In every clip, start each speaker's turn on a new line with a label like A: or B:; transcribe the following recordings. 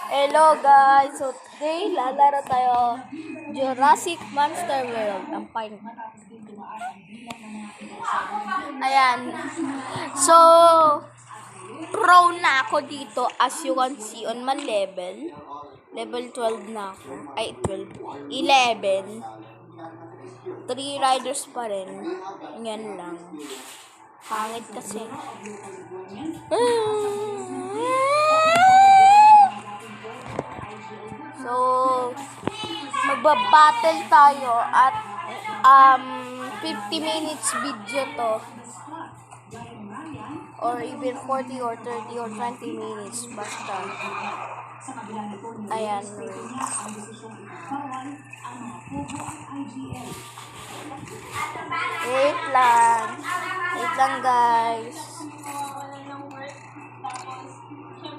A: Hello guys! So today, lalaro tayo Jurassic Monster World. Ang fine. Ayan. So, pro na ako dito as you can see on my level. Level 12 na ako. Ay, 12. 11. 3 riders pa rin. Yan lang. Pangit kasi. So, magbabattle tayo at 50 minutes video to. Or even 40 or 30 or 20 minutes. Basta. Ayan. Wait lang. Wait lang guys.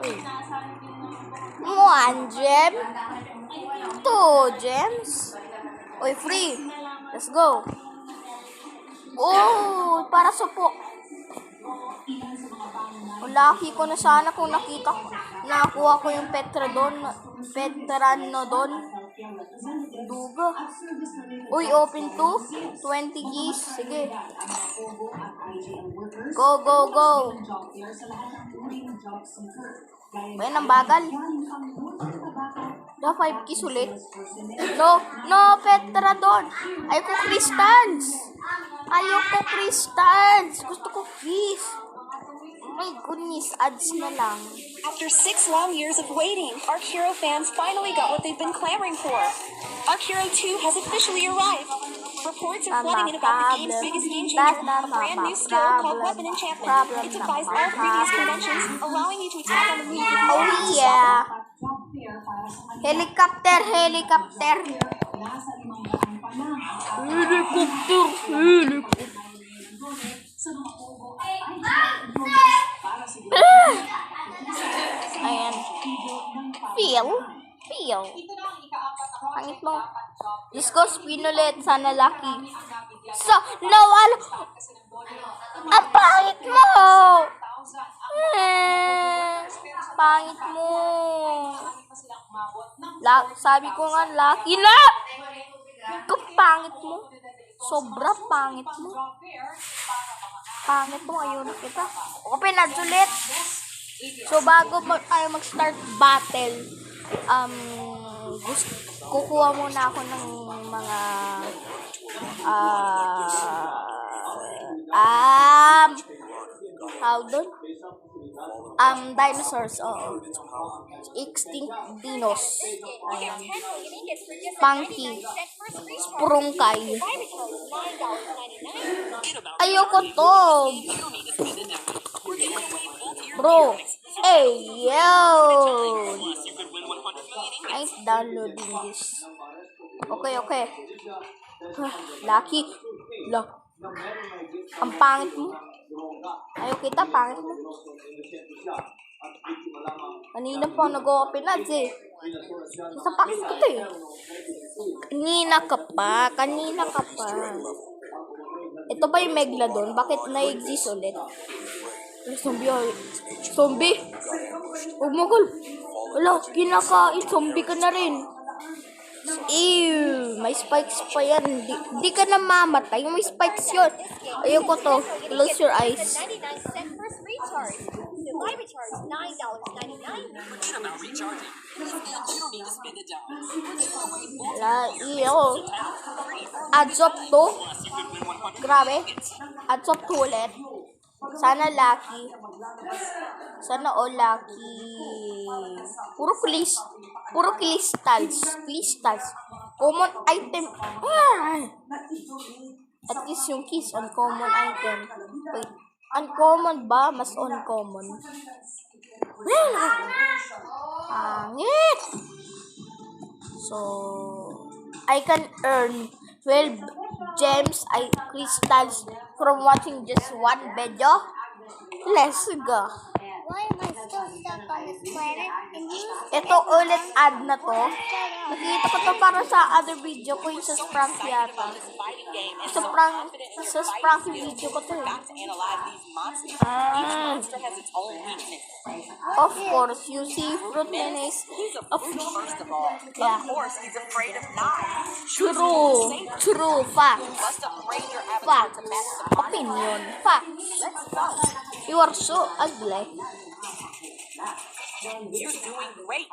A: Wait. 1 gem? 2 gems? Oy, free. Let's go. Oh, para supo. Lucky ko na sana kung nakuha ko yung Petranodon. Duga. Uy, open to. 20 keys. Sige. Go, go, go. Bayan ang bagal. Na 5 keys ulit. No, Petradon. Ayoko crystals. Gusto ko keys. Oh my goodness, ads na lang.
B: After 6 long years of waiting, Arc Hero fans finally got what they've been clamoring for. Arc Hero 2 has officially arrived. Reports are flooding in about the game's biggest game changer, a brand new skill called Weapon Enchantment. It defies all previous conventions, allowing you to attack on the move with no
A: Oh yeah. Helicopter. Ayan. Feel. Pangit mo. Let's go spin ulit. Sana lucky. So, nawala. Ang pangit mo. Pangit mo. Sabi ko nga lucky na. Kung pangit mo. Sobra pangit mo. Pangit mo. Ayun na kita. Open na ulit. So, bago tayo mag-start battle, kukuha muna ako ng mga, how doon? Dinosaurs, extinct dinos. Ayan. Funky. Sprungkay. Ayoko to. Bro. Hey, yo. I'm downloading this. Okay. Lucky. Ang pangit mo. Ayaw kita, pangit mo. Kanina pa nag-open ads eh. Sasapakin ko to eh. Kanina ka pa. Ito ba yung Megalodon? Bakit na-exist ulit? Zombie. Huwag mo gol. Wala, kinakain. Zombie ka na rin. Ew, may spikes pa yan. Di ka na mamatay. May spikes yun. Ayoko to. Close your eyes. Adds up to. Grabe. Adds up to ulit. Sana lucky. Sana all lucky. Puro crystals. Common item. At least yung keys, uncommon item. Wait. Uncommon ba? Mas uncommon. Pangit. So, I can earn 12 gems, crystals from watching just one video. Let's go.
C: Why am I still stuck on this planet?
A: Ito ulit ad na to. Nakita ko to para sa other video ko, yung sa Sprank yata. Sa Sprank video ko to. Of course, you see fruit mayonnaise. Of
B: First of all,
A: yeah.
B: of course, he's afraid of knives.
A: True, fact.
B: Must upgrade your avatar
A: Fact.
B: to match the body.
A: Opinion. Fact.
B: Let's go.
A: You are so ugly.
B: You're doing great.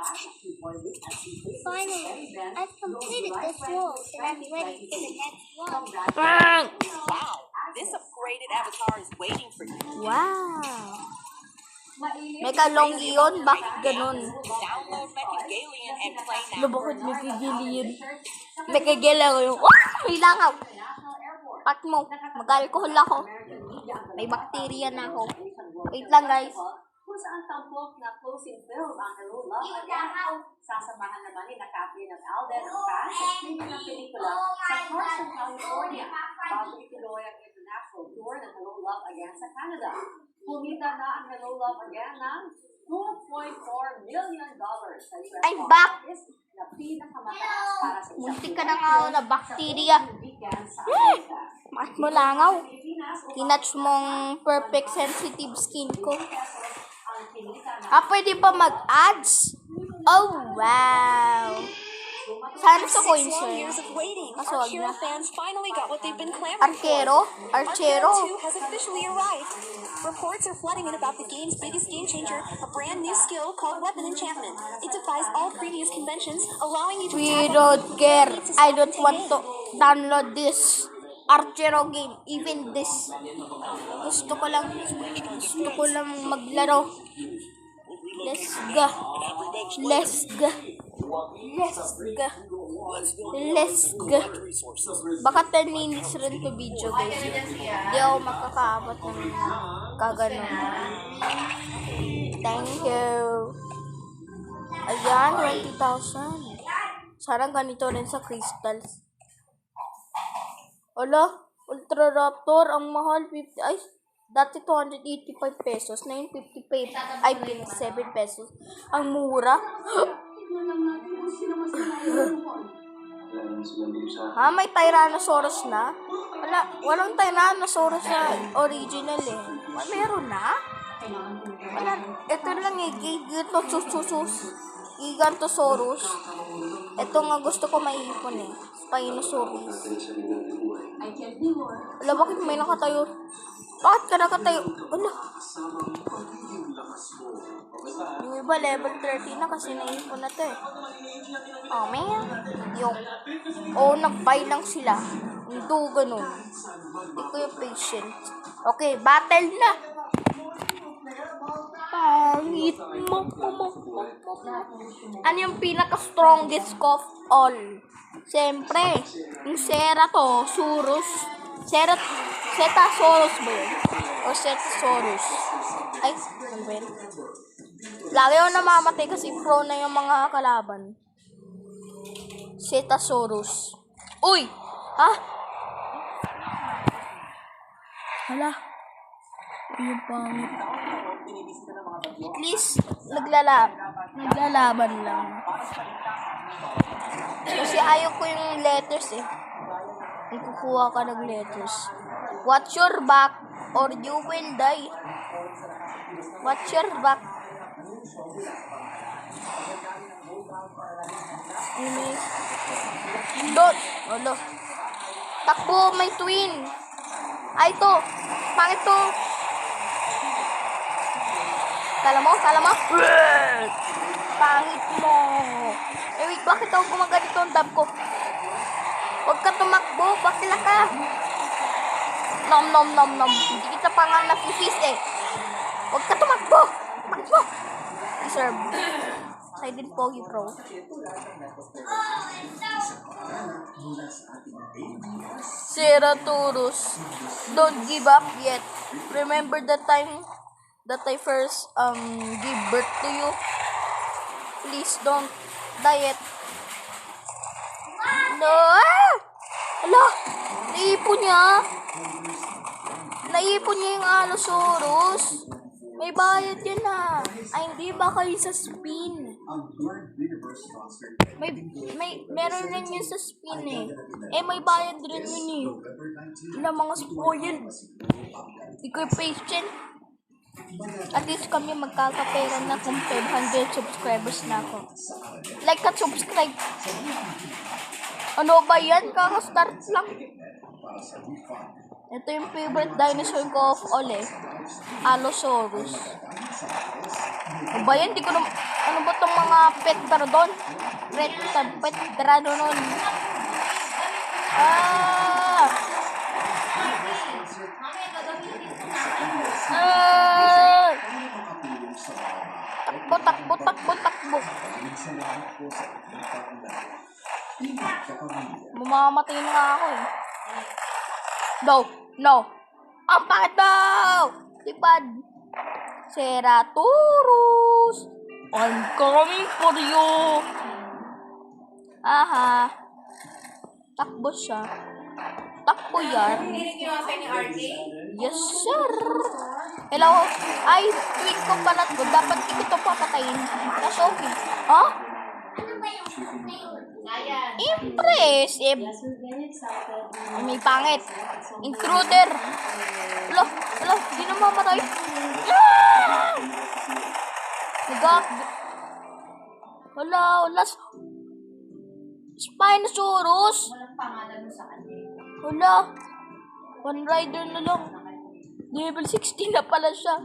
C: Finally, I've completed this world and I'm ready for the next one.
B: Wow, this upgraded avatar is waiting for you.
A: Wow. Megalongi yun? Bakit ganun?
B: Download Mechagalian and play
A: Ano
B: now.
A: bakit Mekagilian? Mekagilian ko yung, may langaw. Pat mo, mag-alcohol ako. May bakterya na ako. Wait lang guys.
D: Kung saan tampok na closing film ang Hello Love Again. Sasamahan naman ni Catherine at Alden ang cast sa streaming ng pelikula sa Carson, California. Bago ituloy ang international tour ng Hello Love Again sa Canada. Kumita na ang Hello Love Again ng $2.4 million sa US
A: I'm back.
D: office na pinakamataas para sa isang
A: Muntik ka na nga ako na bakterya.
D: weekend sa Amerika.
A: Mas mo langaw. Tinatch mong perfect sensitive skin ko. Pwede pa mag-ads? Oh, wow. Sana sa
B: 6
A: coin
B: long
A: sir.
B: years of waiting,
A: Kaso
B: our
A: wag
B: hero
A: na.
B: fans finally got what they've been clamoring
A: Archero?
B: for.
A: Archero?
B: 2 has officially arrived. Reports are flooding in about the game's biggest game changer, a brand new skill called Weapon Enchantment. It defies all previous conventions, allowing you to
A: We
B: tap on
A: don't
B: the
A: care.
B: ability to
A: I don't
B: self-contain
A: want to
B: aim.
A: download this Archero game. Even this. Gusto ko lang maglaro. Let's go. Let's go. Let's go. Let's go. Baka 10 minutes rin to video guys. Hindi ako makakaabot ng kaganon. Thank you. Ayan, 20,000. Sana ganito rin sa crystals. Ala, Ultra Raptor, ang mahal. 50, ay, dati 285 pesos. Na yung 55, ay 57 pesos. Ang mura. Ha, may Tyrannosaurus na? Walang Tyrannosaurus na original eh. Meron na? Wala. Ito lang eh. Gigantosaurus. Ito nga gusto ko maipon eh. Spinosaurus. Wala, bakit may nakatayo? Bakit ka nakatayo? Wala. Yung iba level 30 na kasi naipon na to eh. Oh man. Yung. Oh, nag-buy lang sila. Hindi ganun. Hindi ko yung patient. Okay, battle na. Pangit mo. Ano yung pinaka-strongest of all? Siyempre, yung Ceratosaurus. Cetasaurus ba yun? O Cetasaurus? Ay, ano ba yun? Lagi ako namamatay kasi pro na yung mga kalaban. Cetasaurus. Uy! Ha? Hala. Yung pangit. At least, naglalaban lang. Kasi ayaw ko yung letters eh. Kung kukuha ka ng letters. Watch your back or you will die. Watch your back. Dot. Olo. Takbo, may twin. Ay, to. Pangit to. Kala mo? Pangit mo. Eh, wait, bakit ako gumaganito ang tab ko? Huwag ka tumakbo, bakila ka. Nom. Hindi kita pa nga napisis eh. Huwag ka tumakbo. Takbo. Deserve. Silent Pogi Pro. Ceratosaurus. Don't give up yet. Remember the time that I first give birth to you? Please don't die yet. No! Ala! Naipon niya yung Allosaurus. May bayad yan ah. Ay, hindi ba kayo sa spin? Meron rin yun sa spin eh. Eh, may bayad rin yun eh. Wala mga spoil. Hindi ko yung patient. At least kami magkakapera na kung 500 subscribers na ako. Like at subscribe. Ano ba yan? Kaka-start lang. Ito yung favorite dinosaur ko of all eh. Allosaurus. Ano ba yan? Di ko na... Ano ba itong mga pet doon? Pet Pteranodon. Takbo. Mamamatay na nga ako eh. No. Ang pangit daw! Lipad. Ceratosaurus. I'm coming for you. Aha. Takbo siya. Takbo yan. Yes, sir. Hello? Ay, tweak ko pala to. Dapat hindi ko papatayin. That's okay. Huh? Impressive. May pangit. Intruder. Hello, di na mamatay. Wala. Spinosaurus. Wala. One rider na lang. Level 16 na pala siya.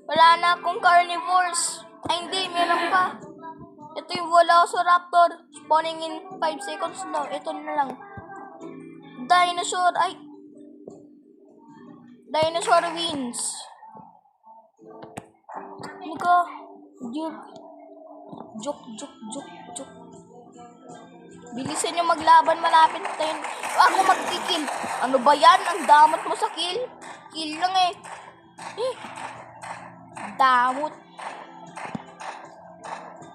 A: Wala na akong carnivores. Ay, hindi. Meron pa. Ito yung Velociraptor. Spawning in 5 seconds now. Ito na lang. Dinosaur. Ay. Dinosaur wins. Ano ka? Joke. Bilisan nyo maglaban. Malapit na yun. Ako magkikil. Ano ba yan? Ang damot mo sa kill. Kill lang eh. Damot.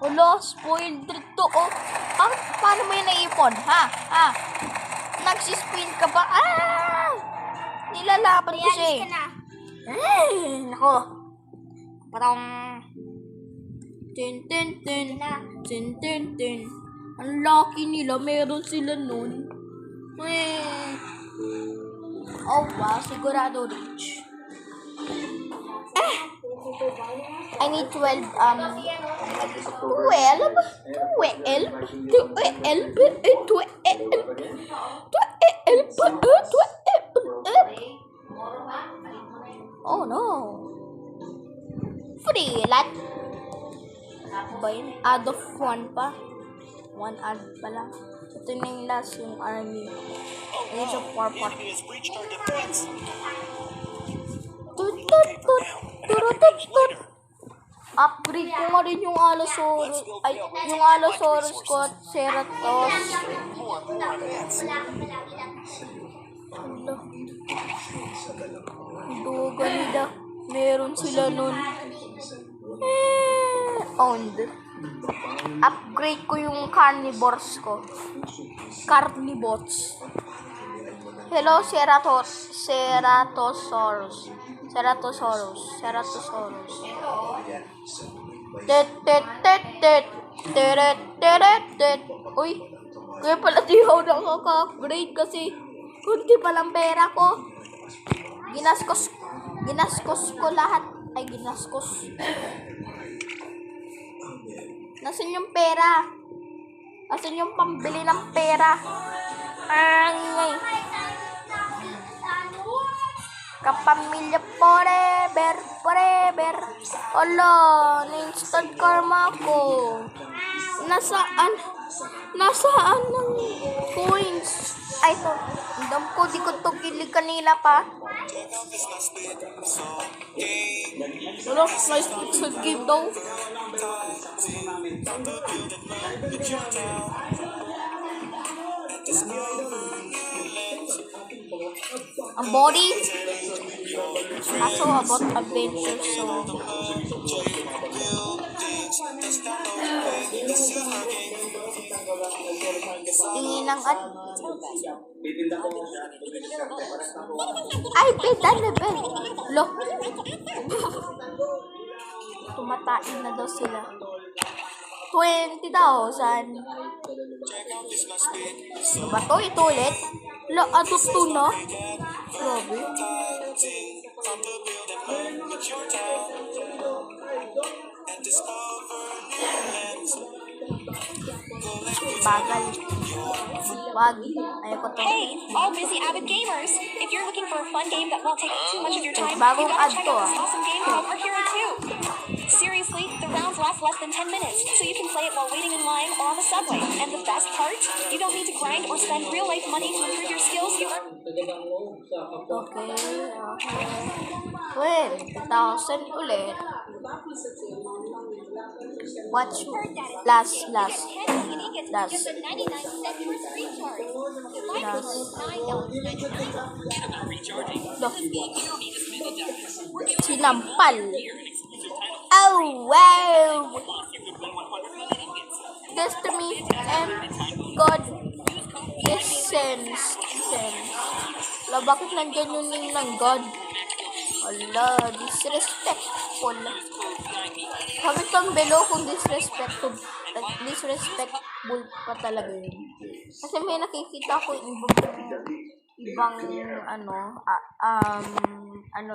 A: Wala, spoiled dito, oh. Paano mo yun naipon? Ha? Nagsispin ka ba? Nilalaban ko siya eh. Nako. Parang... Tin. Ang lucky nila, meron sila nun. Oh wow, sigurado rich. I need 12, 12. Oh no. Free lot. Ba yun? Add of 1 pa. 1 add pa lang. Ito na yung last yung army. Age of War part. Upgrade ko nga rin yung Allosaurus. Ay, yung Allosaurus ko at Ceratosaurus. Duga nila. Meron sila nun. Owned. Upgrade ko yung carnivores ko. Carnivotes. Hello, Ceratosaurus. Uy, kaya pala di ako nakaka-upgrade kasi kunti palang pera ko. Ginaskos ko lahat. Ay, ginaskos. Nasaan yung pera? Nasaan yung pambili ng pera? Ay. Kapamilya forever. Ala, na-instant karma ko. Nasaan ng coins? Ay, ito. Hindam ko, di ko to kilig kanila pa. Wala, nice pixel game daw. Ang body. Also about adventure, so tingin ng ay, bedan level. Lo. Tumatain na daw sila. 20,000. Ano ba to? Ito ulit? Lo, ato to na? Grabe. Bagal. Wag. Ayoko to.
B: Hey, all busy avid gamers! If you're looking for a fun game that won't take too much of your time, you
A: Bagong
B: gotta
A: ad
B: check
A: to,
B: out
A: ah.
B: this awesome game called Arc Hero 2. Seriously, the rounds last less than 10 minutes, so you can play it while waiting in line or on the subway. And the best part? You don't need to grind or spend real-life money to improve your skills. You earn
A: Okay. Well, 2,000 ulit. Watch. Last.
B: 10 DVD gets
A: Last.
B: just a 99-cent first recharge. Divide
A: Last.
B: $9.99.
A: Look. Sinampal. Oh, wow. Destiny and God Essence. La, bakit nandyan yung name ng God? Ala, disrespectful. Comment down below kung disrespectful pa talaga yun. Kasi may nakikita ko ibang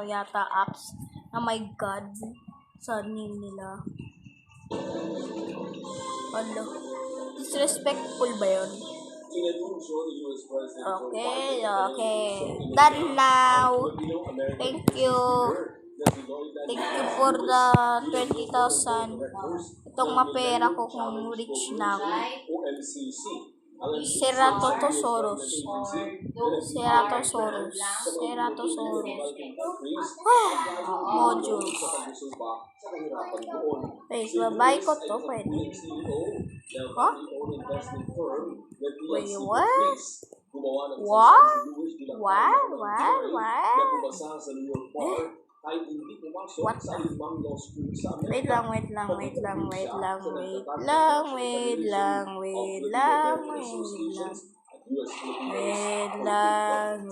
A: yata apps na my God sa name nila. Ala, disrespectful ba yun? Okay. Done now. Thank you for the 20,000. Itong mapera ko kung rich na ako. Ceratosaurus. Modules. Wait, babay ko to. Pwede. Huh? Wait, what? What? Wait lang.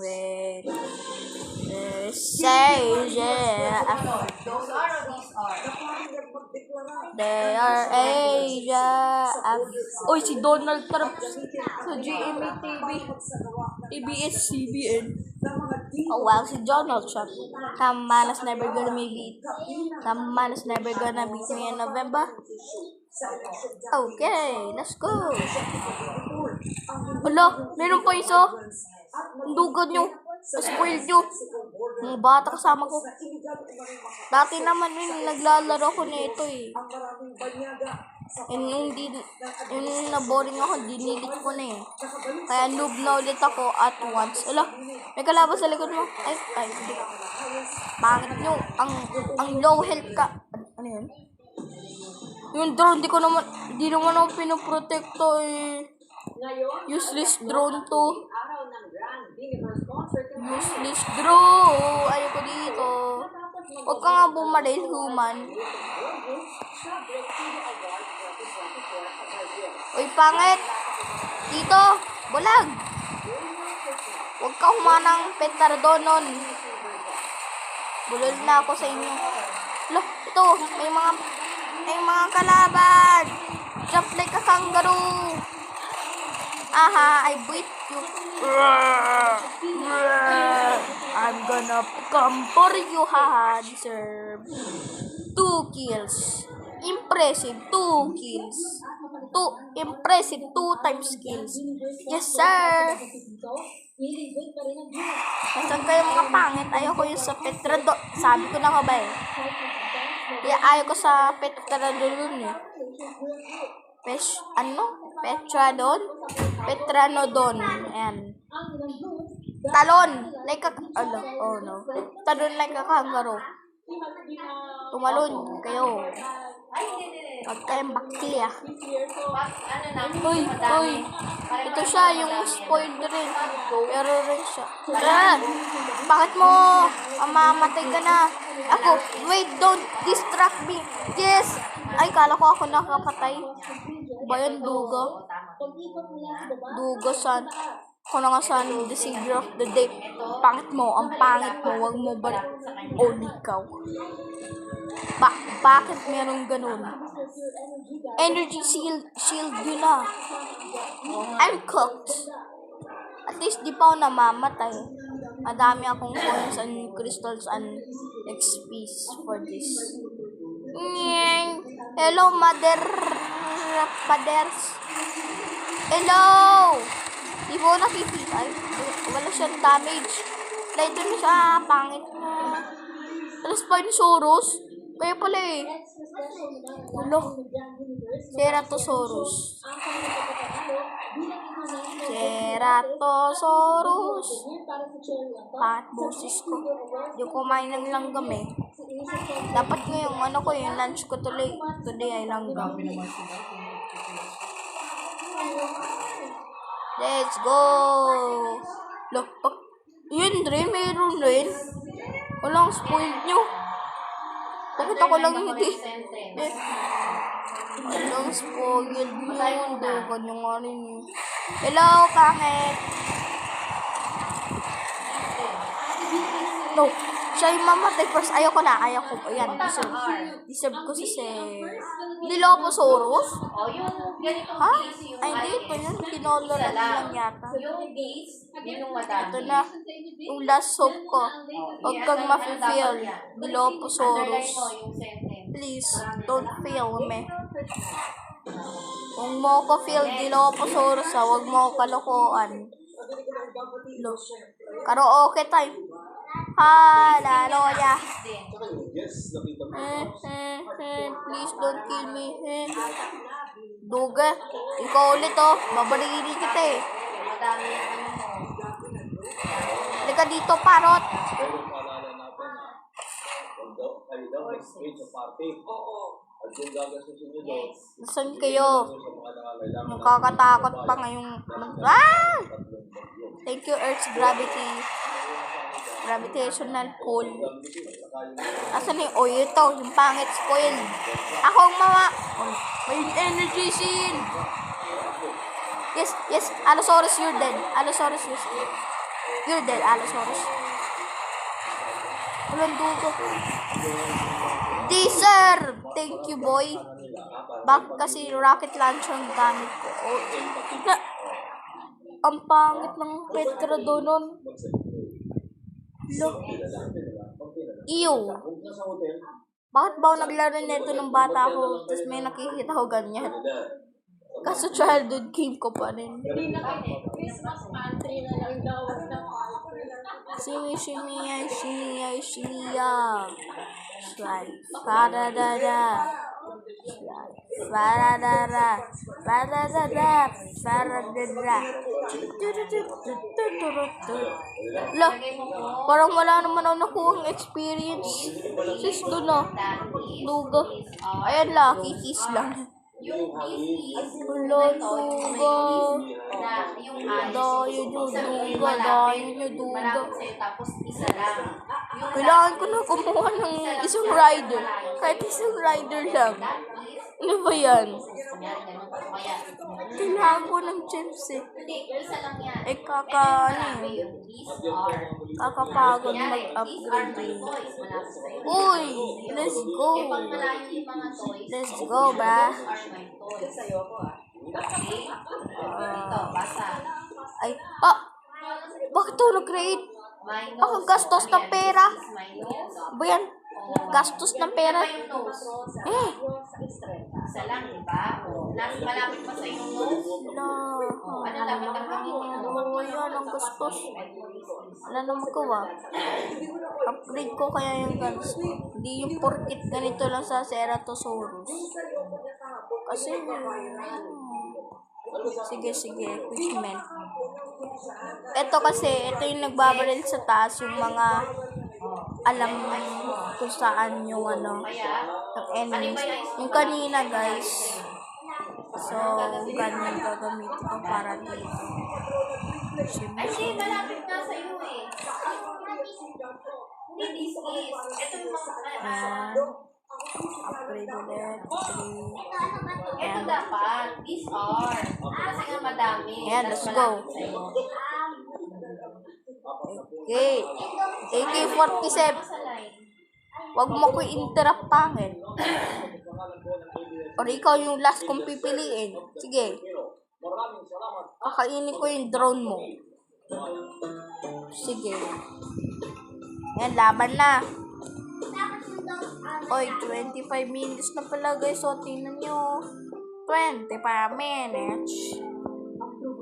A: They are Asia. Oy, si Donald Trump sa GMA TV. ABS-CBN. Oh wow, si Donald Trump. Some man is never gonna beat me in November. Okay, let's go. Hala, meron pa isa. Ang dugod nyo. Spoiled nyo. Mga bata kasama ko. Dati naman yun, naglalaro ko nito eh. Yung na-boring ako, dinilit ko na eh. Kaya noob na ulit ako at once. Ala, may kalaban sa likod mo. Ay, hindi. Pangit nyo. Ang low health ka. Ano yun? Yung drone, di naman ako pinoprotekto eh. Useless drone to. Useless drone. Ayoko dito. Huwag ka nga bumaril, human. Uy, pangit. Dito, bulag. Huwag ka humanang petardonon. Bulol na ako sa inyo. Look, ito, may mga kalaban. Jump like a kangaroo. Aha, I beat you. I'm gonna come for you, haha. Deserve 2 kills. Impressive, 2 kills. Impressive 2 times kills. Yes, sir. Nasaan kayo mga pangit? Ayoko yung sa Petradon. Sabi ko na ka ba eh. Kaya ayaw ko sa Petradon eh. Petranodon. Ayan. Talon. Like a... Oh no. Talon like a kangaroo. Tumalon kayo. Huwag kayong bakilya. Uy. Ito siya, yung spoiled rin. Pero rin siya. Bakit mo? Mamamatay ka na. Ako, wait, don't distract me. Yes! Ay, kala ko ako nakapatay. Ba yun, dugo? Dugo, son. Ako na nga, son, the savior of the day. Pangit mo, ang pangit mo. Huwag mo ba? Only ikaw. Bakit meron ganun? Energy shield yun na. I'm cooked. At least di pa ako namamatay. Madami akong coins and crystals and XPs for this. Hello, Paders. Hello! Di mo nakikita. Ay, wala siyang damage. Like, dun siya. Pangit na. Alas pa ni Soros. Kaya pala eh. Hello. Ceratosaurus. Ceratosaurus. Pangit boses ko. Di ko kumain ng langgam eh. Dapat ngayong ano ko, yung lunch ko today ay langgam. Let's go! Look, yun rin, meron rin. Walang spoiled nyo. Bakit ako lang hindi? Walang spoiled nyo. Dogan yung nga rin. Hello, pangit. No, siya yung mamatay first. Ayoko na, ayoko. Ayan, deserve ko si Sir. Dilophosaurus? Ha? Ay, hindi. Ito yun. Tinoloran lang yata. Ito na. Yung last hope ko. Huwag kang ma-feel. Dilophosaurus. Please, don't feel me. Kung mo ko feel Dilophosaurus, huwag mo kalokohan. Look. Karaoke time. Hallelujah. Please don't kill me. Duga. Ikaw ulit oh. Babarili kita eh. Halika dito, parot. Nasaan kayo? Nakakatakot pa ngayong... Ah! Thank you, Earth's gravitational pull. Asan yung... Oh, ito. Yung pangit spoil. Ako ang may energy shield. Yes. Allosaurus, you're dead. Allosaurus, you're dead, Allosaurus. Walang dugo. Deserve! Thank you, boy. Bakit kasi rocket launcher ang gamit ko? Oh, ang pangit ng Petrodolon. Look. Ew. Bakit ba ako naglaro nito ng bata ako tapos may nakikita ko ganyan? Kaso childhood game ko pa rin. Shimmy. Slide. Fa-da-da-da. Lah, parang wala naman ako nakuhang experience. Sis doon na. Duga. Ayan lang, kikis lang. Wala, duga. Dayo nyo duga. Kailangan ko na kumuha ng isang rider. Kahit isang rider lang. Ano ba yan? Kailangan ko ng gems eh. Kakapagod mag-upgrade eh. Uy! Let's go! Let's go, ba? Bakit ito nag-create? Bakit gastos ng pera? Ba yan? Gastos ng pera?
D: Isa lang, di ba? Malapit pa sa yung nose. Ano dapat ang gamitin?
A: Yan, ang gastos. Wala na magawa. Upgrade ko kaya yung guns. Hindi yung porkit ganito lang sa Ceratosaurus. Kasi, sige, Witchman. Ito yung nagbabaril sa taas, yung mga alam kung saan yung yung enemies. Yung kanina, guys. So, ganyan gagamitin ko para dito.
D: Ay, malapit na sa iyo eh. Hindi, this is. Ito yung mga
A: upgrade ulit. 3.
D: Ito dapat. These are. Kasi nga madami.
A: Ayan, let's go. Okay. AK-47. Wag mo ko interrupt, pangit. Or ikaw yung last kong pipiliin. Sige. Kakainin ko yung drone mo. Sige. Yan, laban na. Oy, 25 minutes na pala guys. So, tingnan nyo. 25 minutes.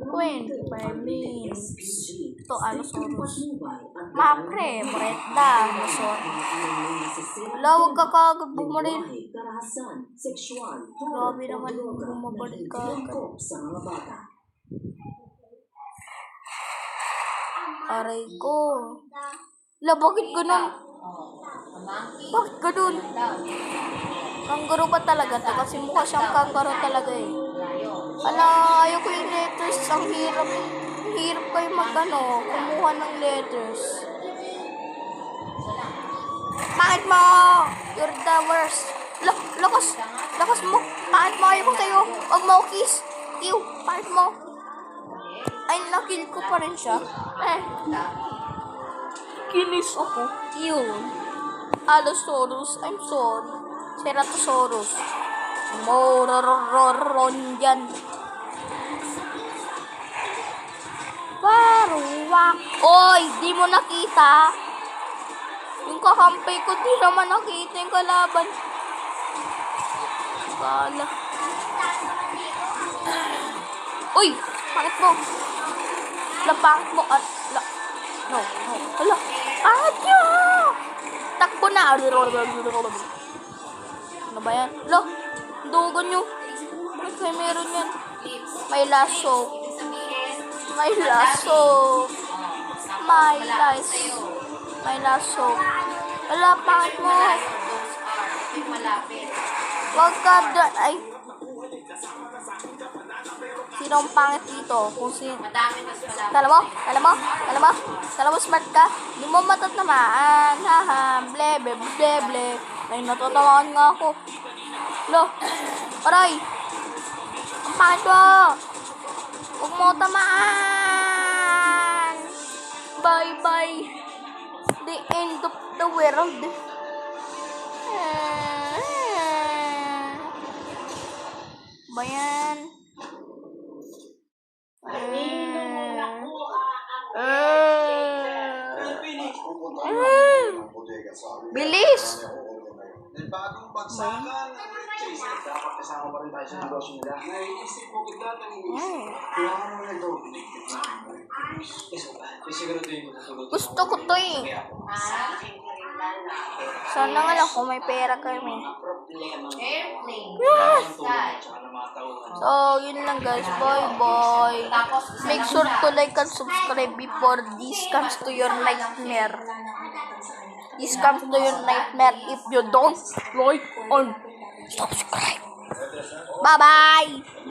A: 25 minutes. Ito, Allosaurus. Mapre, Brenda, sorry. Wala, huwag ka kagad bumaril. Grabe naman bumabaril ka agad. Aray ko. La, bakit ganun? Bakit ganun? Kangaroo ba talaga to? Kasi mukha siyang kangaroo talaga eh. Ala, ayaw ko yung letters. Ang hirap. Ang hirap kayo kumuha ng letters. Bakit mo? You're the worst. Lakas mo. Bakit mo? Ayaw ko sa'yo. Huwag mo kiss. Ew, bakit mo? Ay, nakill ko pa rin siya. Kinis ako. Ew. Allosaurus. I'm sorry. Ceratosaurus. Mororon yan. Paruwak. Oy, di mo nakita. Yung kakampay ko, di naman nakita yung kalaban. Kala. Uy, pangit mo. Pangit mo. No. Hala. Pangit nyo. Takbo na. Ano ba yan? Hala. Dugo nyo. Bakit kayo meron yan? May laso. May laso. Wala, pangit mo. Wag ka doon. Ay. Sino ang pangit dito? Kung si... Tala mo, smart ka? Hindi mo matatamaan. Haha, ble. Ay, natatamaan nga ako. Lo, aray. Ang pangit mo. Huwag mo tamaan. Bye. The end of the world. Bayan. Bilis.
E: Bagong bagsakan. Dapat kasama pa rin tayo sa negosyo nila. Naiisip mo kita kanina. Kaya ka naman ito. Siguraduhin mo tutulog.
A: Gusto ko to eh. Sana nga lang kung may pera kami. So, yun lang guys. Bye. Make sure to like and subscribe before this comes to your nightmare. This comes to your nightmare if you don't like and subscribe. Bye-bye!